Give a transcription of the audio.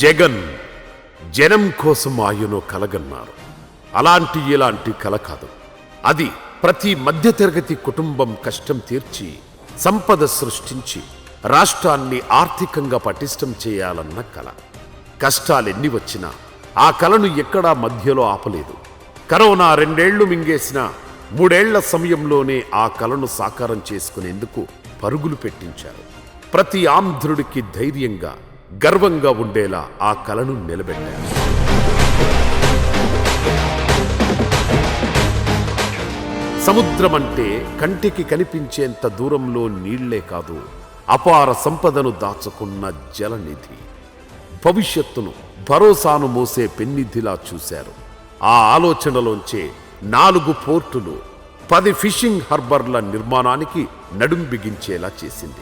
జగన్ జనం కోసం ఆయనో కలగన్నారు. అలాంటి ఇలాంటి కల కాదు. అది ప్రతి మధ్యతరగతి కుటుంబం కష్టం తీర్చి సంపద సృష్టించి రాష్ట్రాన్ని ఆర్థికంగా పటిష్టం చేయాలన్న కల. కష్టాలెన్ని వచ్చినా ఆ కలను ఎక్కడా మధ్యలో ఆపలేదు. కరోనా 2 ఏళ్లు మింగేసిన 3 ఏళ్ల సమయంలోనే ఆ కలను సాకారం చేసుకునేందుకు పరుగులు పెట్టించారు. ప్రతి ఆంధ్రుడికి ధైర్యంగా గర్వంగా ఉండేలా ఆ కలను నిలబెట్టారు. సముద్రం అంటే కంటికి కనిపించేంత దూరంలో నీళ్లే కాదు, అపార సంపదను దాచుకున్న జలనిధి. భవిష్యత్తును భరోసాను మోసే పెన్నిధిలా చూశారు. ఆ ఆలోచనలోంచే 4 పోర్టులు 10 ఫిషింగ్ హార్బర్ల నిర్మాణానికి నడుం బిగించేలా చేసింది.